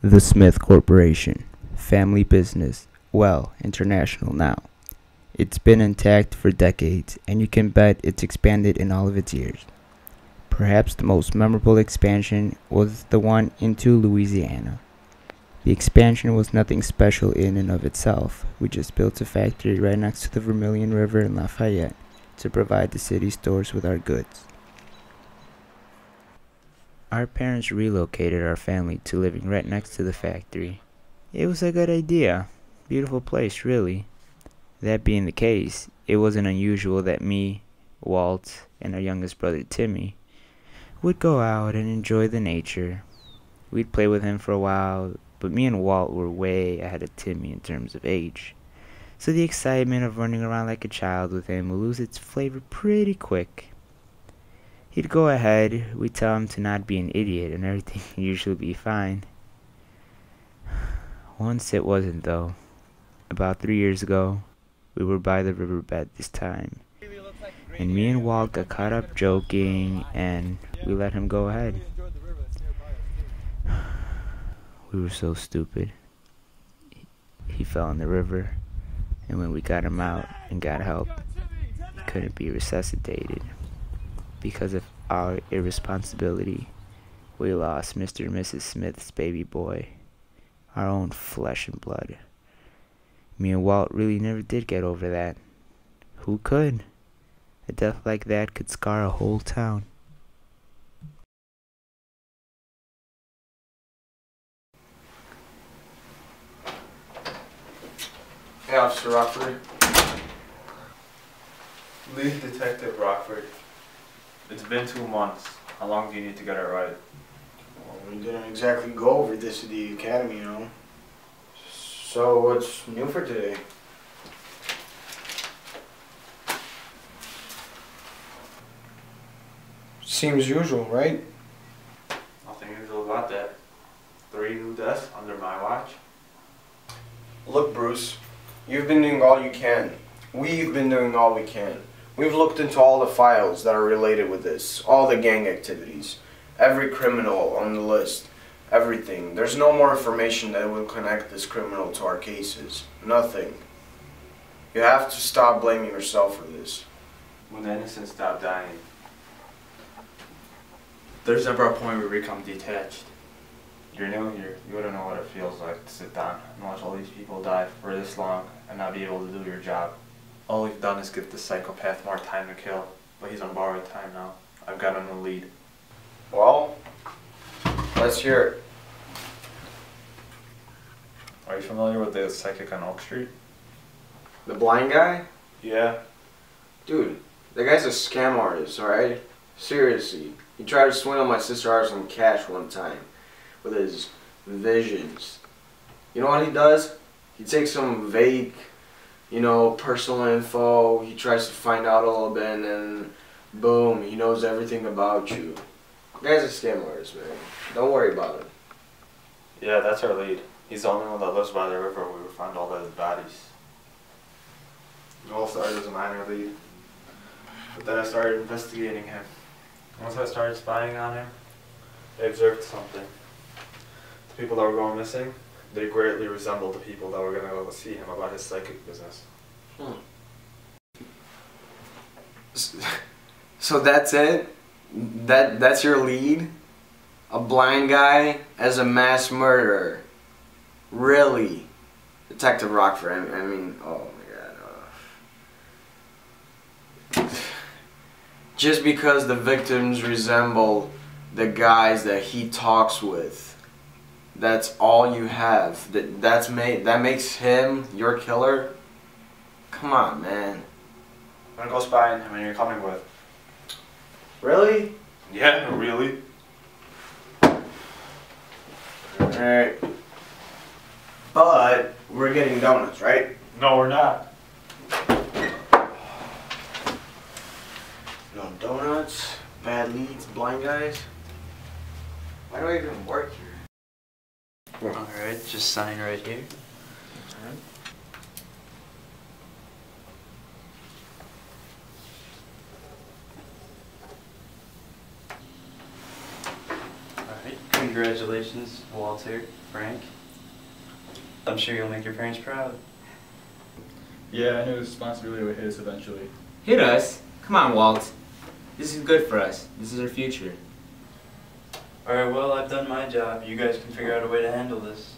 The Smith Corporation, family business, well, international now. It's been intact for decades, and you can bet it's expanded in all of its years. Perhaps the most memorable expansion was the one into Louisiana. The expansion was nothing special in and of itself. We just built a factory right next to the Vermilion River in Lafayette to provide the city stores with our goods. Our parents relocated our family to living right next to the factory. It was a good idea. Beautiful place, really. That being the case, it wasn't unusual that me, Walt, and our youngest brother Timmy would go out and enjoy the nature. We'd play with him for a while, but me and Walt were way ahead of Timmy in terms of age. So the excitement of running around like a child with him would lose its flavor pretty quick. He'd go ahead, we'd tell him to not be an idiot, and everything would usually be fine. Once it wasn't, though. About 3 years ago, we were by the riverbed this time, and me and Walt got caught up joking, and we let him go ahead. We were so stupid. He fell in the river, and when we got him out and got help, he couldn't be resuscitated. Because of our irresponsibility, we lost Mr. and Mrs. Smith's baby boy, our own flesh and blood. Me and Walt really never did get over that. Who could? A death like that could scar a whole town. Hey, Officer Rockford. Lead Detective Rockford. It's been 2 months. How long do you need to get it right? Well, we didn't exactly go over this at the academy, you know. So, what's new for today? Seems usual, right? Nothing usual about that. 3 new deaths under my watch. Look, Bruce, you've been doing all you can. We've been doing all we can. We've looked into all the files that are related with this, all the gang activities, every criminal on the list, everything. There's no more information that will connect this criminal to our cases. Nothing. You have to stop blaming yourself for this. When the innocent stop dying, there's never a point where we become detached. You're new here. You wouldn't know what it feels like to sit down and watch all these people die for this long and not be able to do your job. All we've done is give the psychopath more time to kill, but he's on borrowed time now. I've got a new lead. Well, let's hear it. Are you familiar with the psychic on Oak Street? The blind guy? Yeah. Dude, that guy's a scam artist, alright? Seriously. He tried to swindle my sister out of some cash one time with his visions. You know what he does? He takes some vague, personal info. He tries to find out a little bit, and then boom, he knows everything about you. The guy's a scam artist, man. Don't worry about it. Yeah, that's our lead. He's the only one that lives by the river where we found all the bodies. It all started as a minor lead. But then I started investigating him. Once I started spying on him, I observed something. The people that were going missing, they greatly resembled the people that were going to go see him about his psychic business. So that's it? That's your lead? A blind guy as a mass murderer? Really? Detective Rockford, I mean, oh my god. Just because the victims resemble the guys that he talks with, that's all you have? That makes him your killer? Come on, man. I'm gonna go spy on him and you're coming with. Really? Yeah, really? Alright. But we're getting donuts, right? No, we're not. No donuts, bad leads, blind guys. Why do I even work here? Alright, just sign right here. Alright, Congratulations, Walter, Frank. I'm sure you'll make your parents proud. Yeah, I knew the responsibility would hit us eventually. Hit us? Come on, Walt. This is good for us. This is our future. Alright, well, I've done my job. You guys can figure out a way to handle this.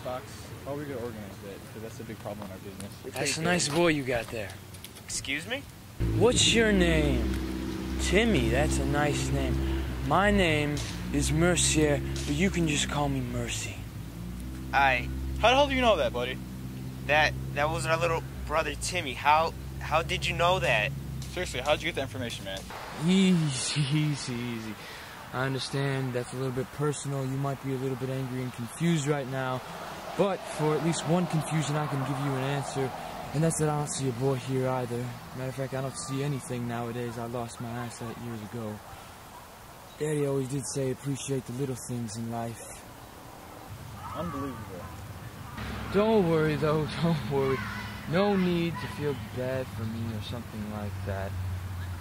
Fox, how are we going to organize that? Because that's a big problem in our business. That's a nice boy you got there. Excuse me? What's your name? Timmy, that's a nice name. My name is Mercier, but you can just call me Mercy. How the hell do you know that, buddy? that was our little brother Timmy. How did you know that? Seriously, how'd you get that information, man? Easy. I understand that's a little bit personal. You might be a little bit angry and confused right now. But for at least one confusion, I can give you an answer. And that's that I don't see a boy here either. Matter of fact, I don't see anything nowadays. I lost my eyesight years ago. Daddy always did say appreciate the little things in life. Unbelievable. Don't worry though, don't worry. No need to feel bad for me or something like that.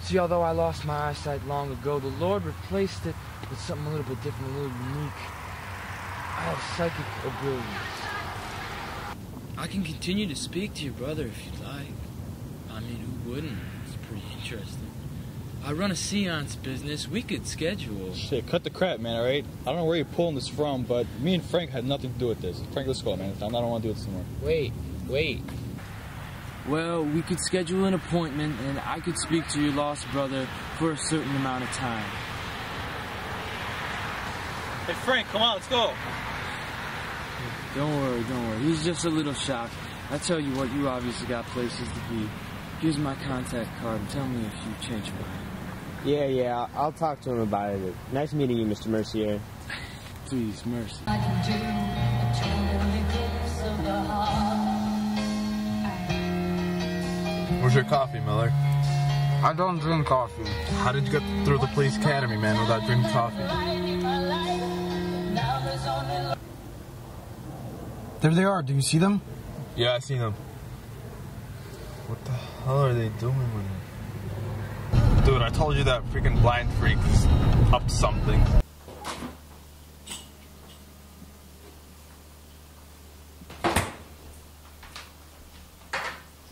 See, although I lost my eyesight long ago, the Lord replaced it with something a little bit different, a little unique. I have psychic abilities. I can continue to speak to your brother if you'd like. I mean, who wouldn't? It's pretty interesting. I run a seance business. We could schedule. Shit, cut the crap, man, alright? I don't know where you're pulling this from, but me and Frank had nothing to do with this. Frank, let's go, man. I don't want to do this anymore. Wait. Well, we could schedule an appointment, and I could speak to your lost brother for a certain amount of time. Hey, Frank, come on, let's go. Don't worry. He's just a little shocked. I tell you what, you obviously got places to be. Here's my contact card, and tell me if you change your mind. Yeah, I'll talk to him about it. Nice meeting you, Mr. Mercier. Please, Mercy. Where's your coffee, Miller? I don't drink coffee. How did you get through the police academy, man, without drinking coffee? There they are. Do you see them? Yeah, I seen them. What the hell are they doing with it? Dude, I told you that freaking blind freak is up to something.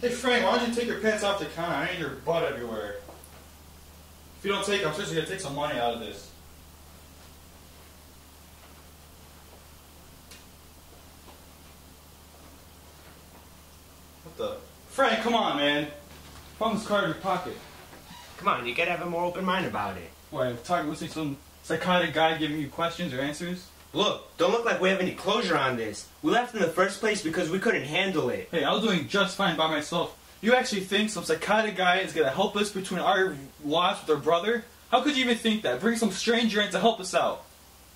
Hey, Frank, why don't you take your pants off the counter? I need your butt everywhere. If you don't take them, I'm seriously going to take some money out of this. What the? Frank, come on, man. Found this card in your pocket. Come on, you gotta have a more open mind about it. What, listening to some psychotic guy giving you questions or answers? Look, don't look like we have any closure on this. We left in the first place because we couldn't handle it. Hey, I was doing just fine by myself. You actually think some psychotic guy is gonna help us between our lives with our brother? How could you even think that? Bring some stranger in to help us out.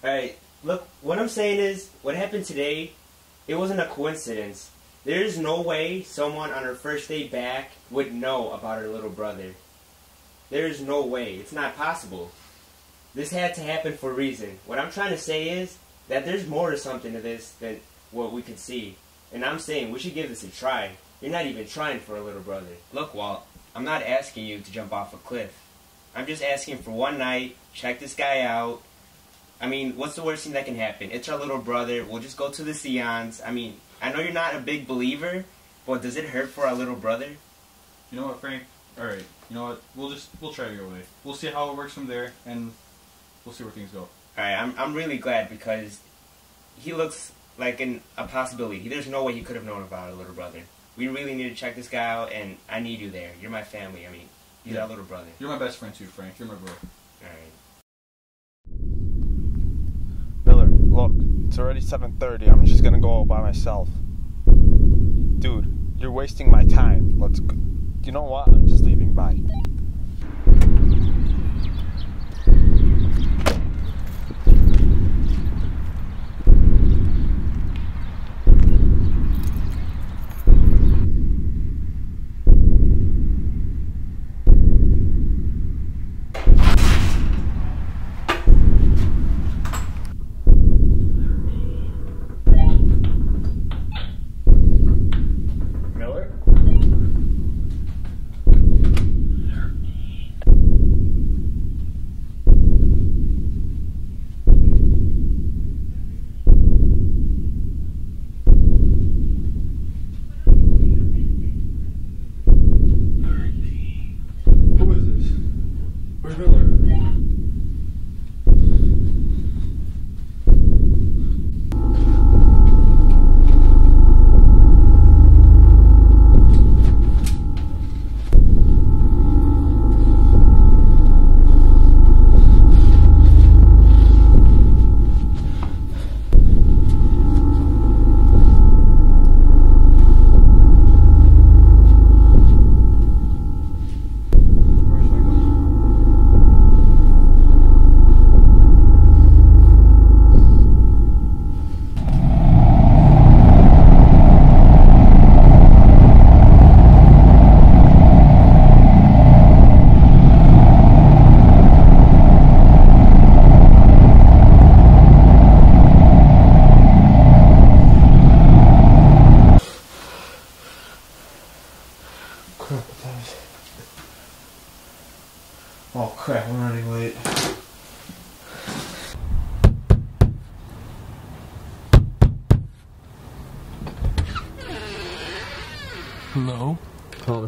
Alright, look, what I'm saying is, what happened today, it wasn't a coincidence. There's no way someone on her first day back would know about her little brother. There's no way. It's not possible. This had to happen for a reason. What I'm trying to say is that there's more to something to this than what we could see. And I'm saying we should give this a try. You're not even trying for a little brother. Look, Walt, I'm not asking you to jump off a cliff. I'm just asking for one night, check this guy out. I mean, what's the worst thing that can happen? It's our little brother. We'll just go to the seance. I mean, I know you're not a big believer, but does it hurt for our little brother? You know what, Frank? Alright, you know what? We'll try your way. We'll see how it works from there, and we'll see where things go. Alright, I'm really glad because he looks like a possibility. There's no way he could have known about a little brother. We really need to check this guy out, and I need you there. You're my family. I mean, he's our little brother. You're my best friend too, Frank. You're my bro. Alright. Miller, look, it's already 7:30. I'm just gonna go by myself. Dude, you're wasting my time. Let's go. You know what? I'm just leaving. Bye.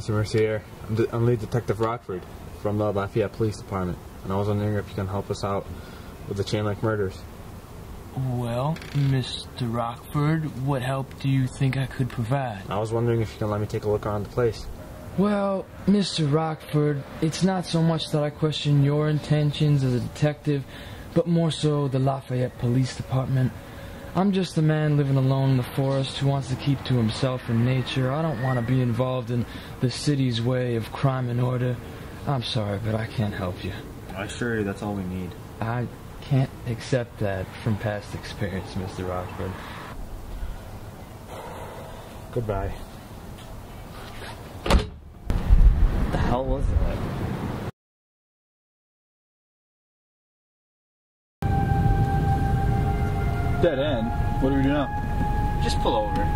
Mr. Mercier. I'm lead detective Rockford from the Lafayette Police Department, and I was wondering if you can help us out with the chain link murders. Well, Mr. Rockford, what help do you think I could provide? I was wondering if you can let me take a look around the place. Well, Mr. Rockford, it's not so much that I question your intentions as a detective, but more so the Lafayette Police Department. I'm just a man living alone in the forest who wants to keep to himself and nature. I don't want to be involved in the city's way of crime and order. I'm sorry, but I can't help you. I assure you that's all we need. I can't accept that from past experience, Mr. Rockford. Goodbye. What the hell was that? Dead end. What do we do now? Just pull over.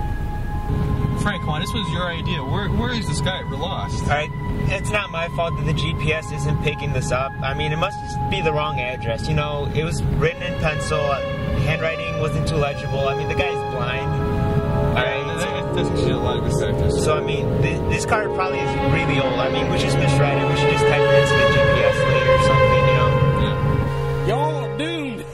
Frank, come on, this was your idea. Where is this guy? We're lost. Alright, it's not my fault that the GPS isn't picking this up. I mean, it must just be the wrong address. You know, it was written in pencil. Handwriting wasn't too legible. I mean, the guy's blind. Alright. That doesn't show a lot of respect. So, I mean, this card probably is really old. I mean, we just misread it. We should just type it into the GPS later or something, you know? Yeah. Y'all are doomed.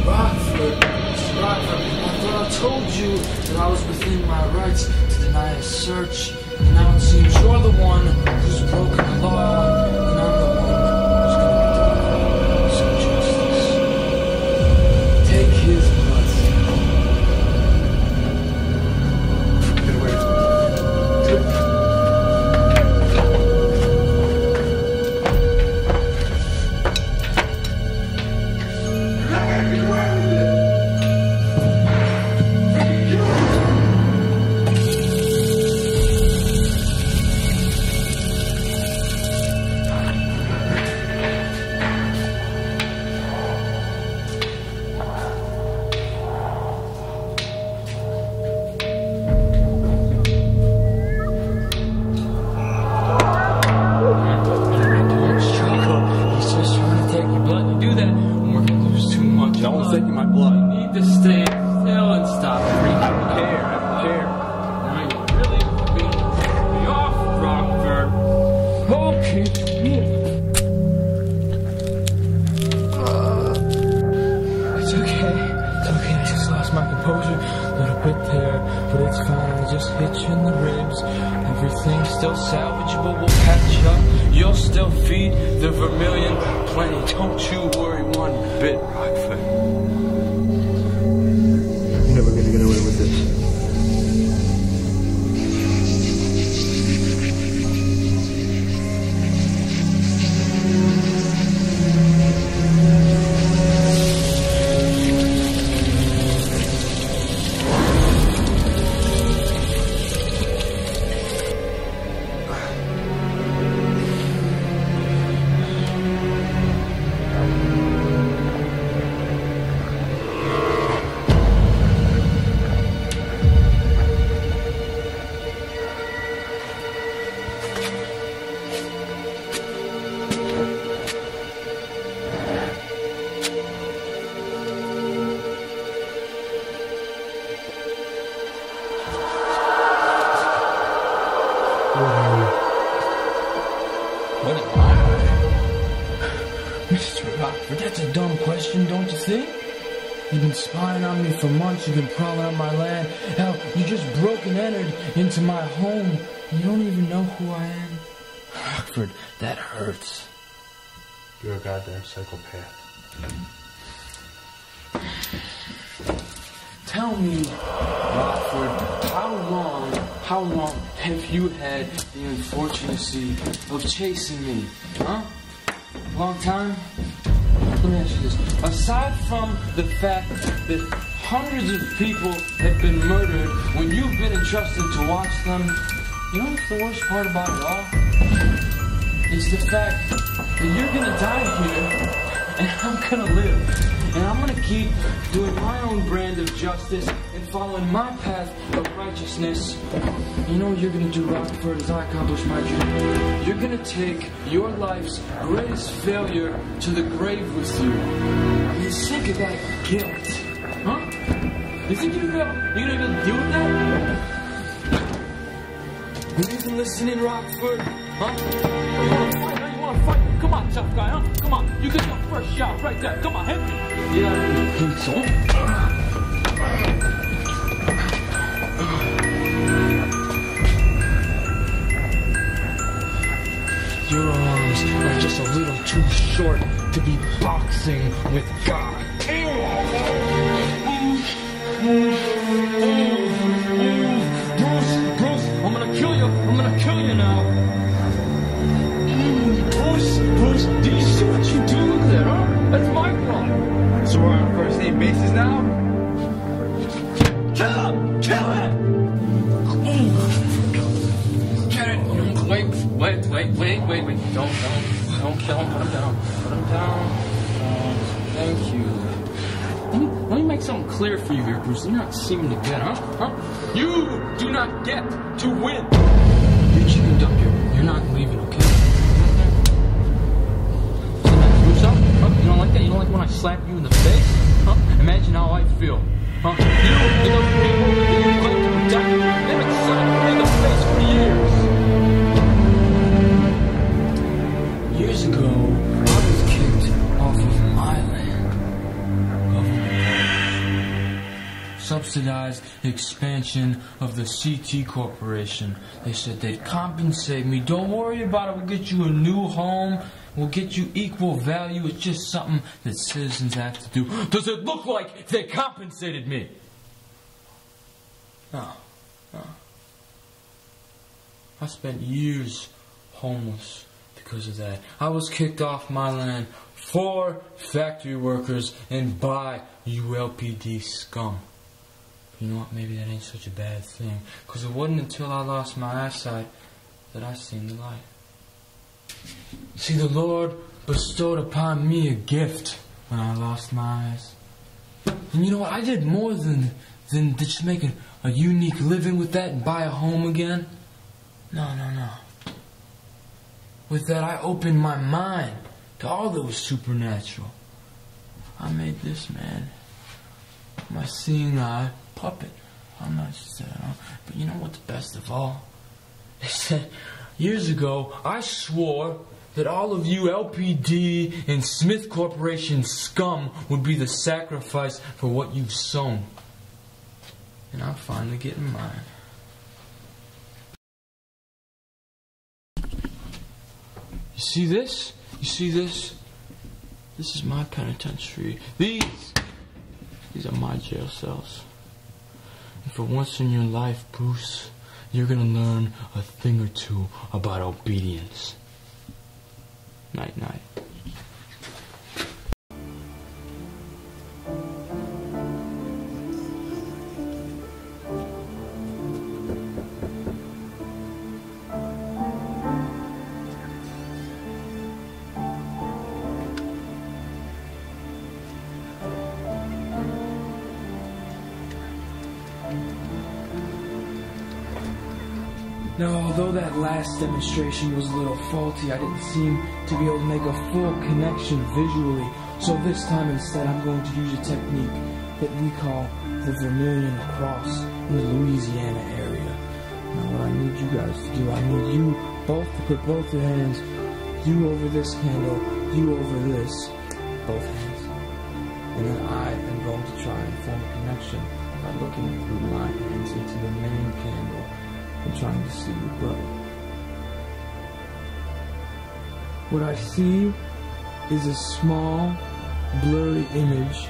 Rockford, I thought I told you that I was within my rights to search, and now it seems you're the one who's broken the law, and I'm the one who's gonna some justice. Take his blessing. Get away. Still salvageable, we'll catch up. You'll still feed the vermilion plenty. Don't you worry one bit, Rockford. You're never gonna get away with this. Mr. Rockford, that's a dumb question, don't you think? You've been spying on me for months, you've been prowling on my land. Hell, you just broke and entered into my home. You don't even know who I am. Rockford, that hurts. You're a goddamn psychopath. Tell me, Rockford, how long have you had the unfortunacy of chasing me? Huh? Long time? Let me ask you this. Aside from the fact that hundreds of people have been murdered when you've been entrusted to watch them, you know what's the worst part about it all? It's the fact that you're gonna die here, and I'm gonna live. And I'm gonna keep doing my own brand of justice and following my path of righteousness. You know what you're gonna do, Rockford, as I accomplish my dream? You're gonna take your life's greatest failure to the grave with you. You think of that guilt, huh? You think you're gonna be able to deal with that? You even listening, Rockford? Huh? You wanna fight? Huh? You wanna fight? Come on, tough guy, huh? Come on, you get your first shot right there. Come on, hit me. Yeah, I think so. Your arms are just a little too short to be boxing with God. Bruce, I'm gonna kill you. I'm gonna kill you now. Bruce, do you see what you do there, huh? That's my problem. So we're on first name basis now? Kill him! Kill him! Get it! Wait. Don't kill him. Put him down. Thank you. Let me make something clear for you here, Bruce. You're not seeming to get, huh? You do not get to win. You chickened up here. You're not leaving, okay? Bruce, huh? You don't like that? You don't like when I slap you in the face? Huh? Imagine how I feel. Huh? You and those people that you claim to protect, they've been slapping me in the face for years. Years ago, I was kicked off of my land. Subsequently, subsidized expansion of the CT Corporation. They said they'd compensate me. Don't worry about it. We'll get you a new home. We'll get you equal value. It's just something that citizens have to do. Does it look like they compensated me? No. No. I spent years homeless because of that. I was kicked off my land for factory workers and by ULPD scum. You know what? Maybe that ain't such a bad thing. Because it wasn't until I lost my eyesight that I seen the light. See, the Lord bestowed upon me a gift when I lost my eyes. And you know what? I did more than just make a unique living with that and buy a home again. No. With that, I opened my mind to all that was supernatural. I made this man my seeing eye puppet. I'm not just but you know what's best of all? They said, years ago, I swore that all of you LPD and Smith Corporation scum would be the sacrifice for what you've sown. And I'm finally getting mine. You see this? You see this? This is my penitentiary. These are my jail cells. And for once in your life, Bruce, you're gonna learn a thing or two about obedience. Night, night. Now, although that last demonstration was a little faulty, I didn't seem to be able to make a full connection visually. So this time instead, I'm going to use a technique that we call the Vermilion Cross in the Louisiana area. Now, what I need you guys to do, I need you both to put both your hands, you over this candle, you over this, both hands. And then I am going to try and form a connection by looking through my hands into the main candle and trying to see your brother. What I see is a small, blurry image.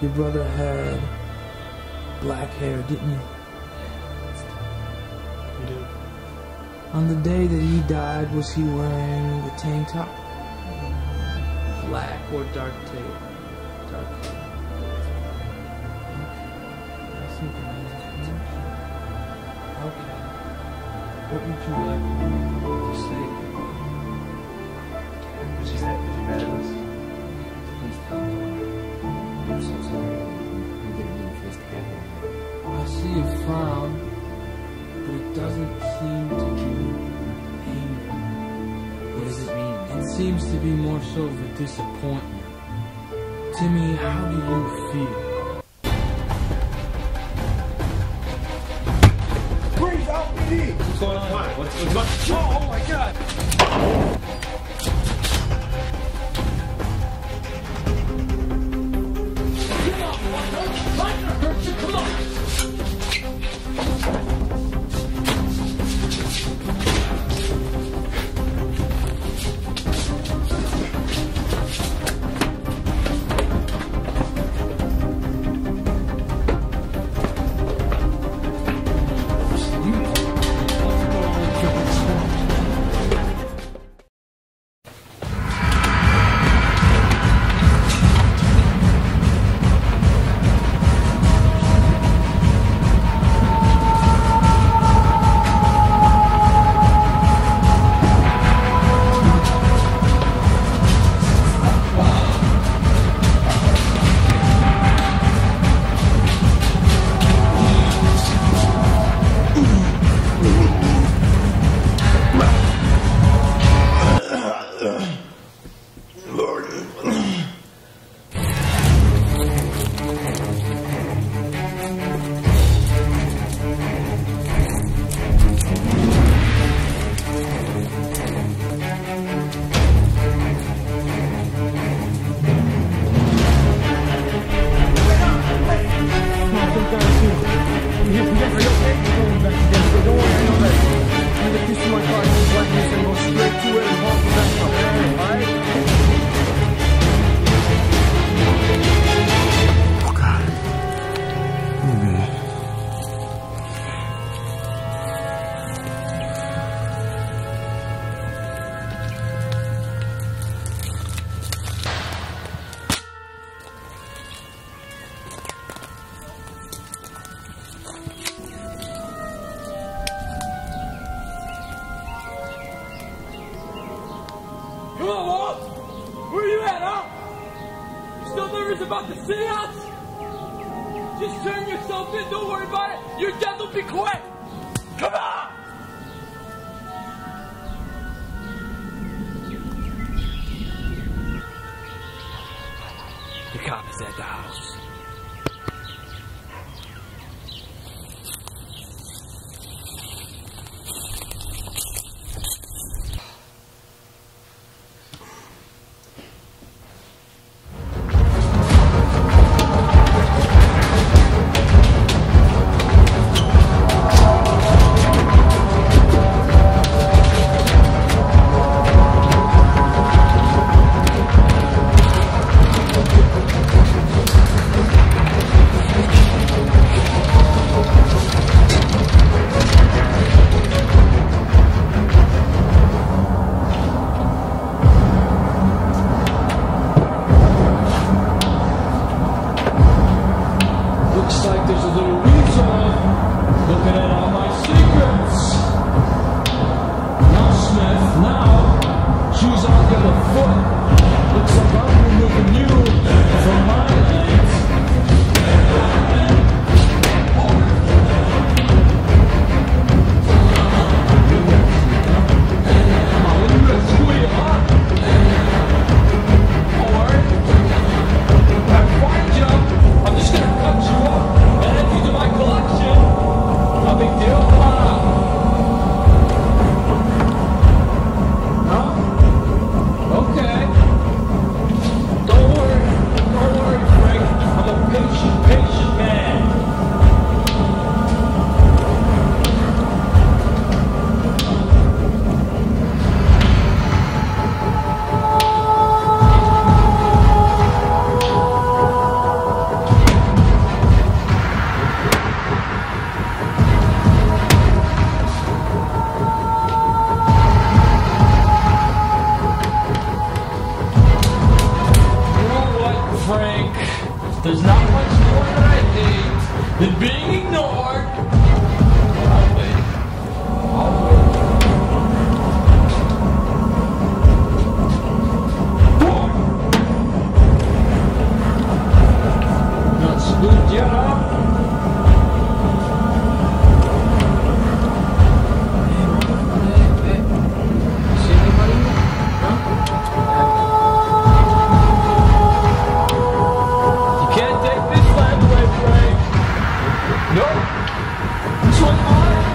Your brother had black hair, didn't you? You do. On the day that he died, was he wearing the tank top? Black or dark tape? Dark tape. I think that is a connection. Okay. What would you like to say? Did you mad at us? Please tell me. I'm so sorry. I'm gonna need this together. I see a frown, but it doesn't seem to be anger. What does it mean? It seems to be more so of a disappointment. Timmy, how do you feel? Freeze, LPD! What's going on? What's Oh my god! Come on, Walt! Where you at, huh? You still nervous about the seance? Just turn yourself in, don't worry about it. Your death will be quick. Come on! The cop is at the house. Looks like there's a little weasel looking at all my secrets. Now, Smith, now, shoes on the other foot. Looks like I'm removing you from my hands. Come on, let me rescue you, huh? Don't worry. If I find you, I'm just gonna cut you up and add you to my collection. No big deal. Come on out. Huh? Okay. Don't worry, Frank. I'm a patient man. Frank, there's not much more that I hate than being ignored. I'll wait. Not spooked yet, huh? Hey. See anybody? Can't take this land away, Frank. Nope. This one's mine.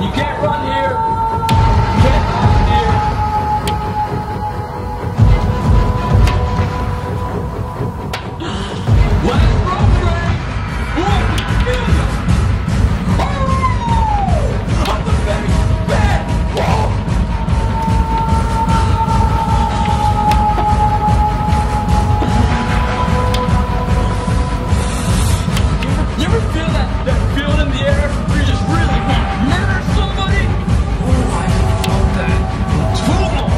You can't run here. You can't hide here. Last row, Frank. What? Oh! I'm the very best. Whoa! You ever feel that feeling in the air where you just really want to murder somebody? Oh, I haven't felt that in too long.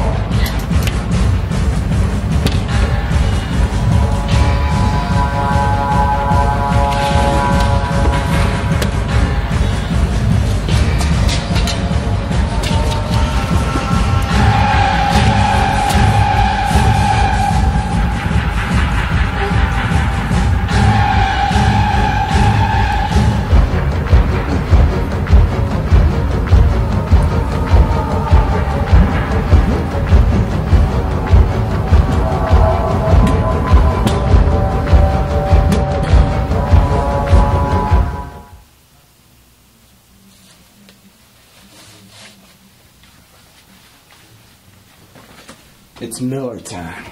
It's Miller time.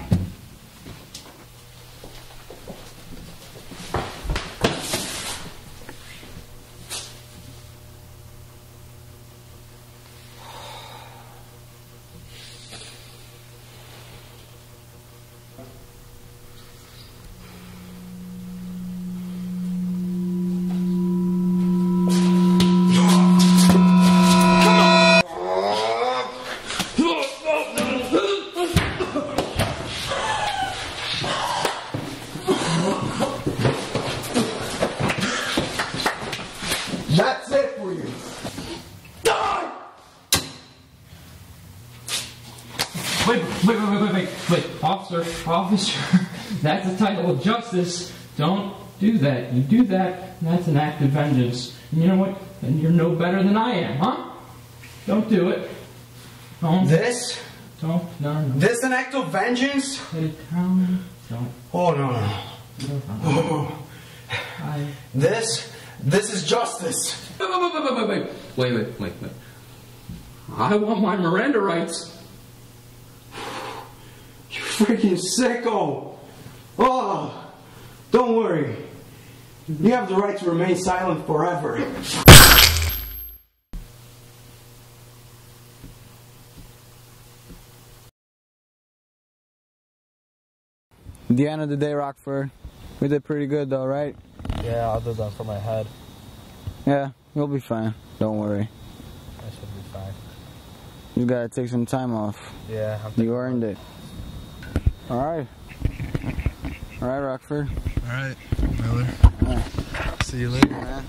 Wait, officer, that's a title of justice. Don't do that. You do that, and that's an act of vengeance. And you know what? And you're no better than I am, huh? Don't do it. Don't. This? Don't. No. This an act of vengeance? Don't. Oh, no. This is justice. Wait. I want my Miranda rights. You freaking sicko. Oh, don't worry. You have the right to remain silent forever. At the end of the day, Rockford, we did pretty good though, right? Yeah, other than for my head. Yeah, you'll be fine. Don't worry. I should be fine. You gotta take some time off. Yeah, you earned it. Alright. Alright, Rockford. Alright, Miller. Right. See you later, man.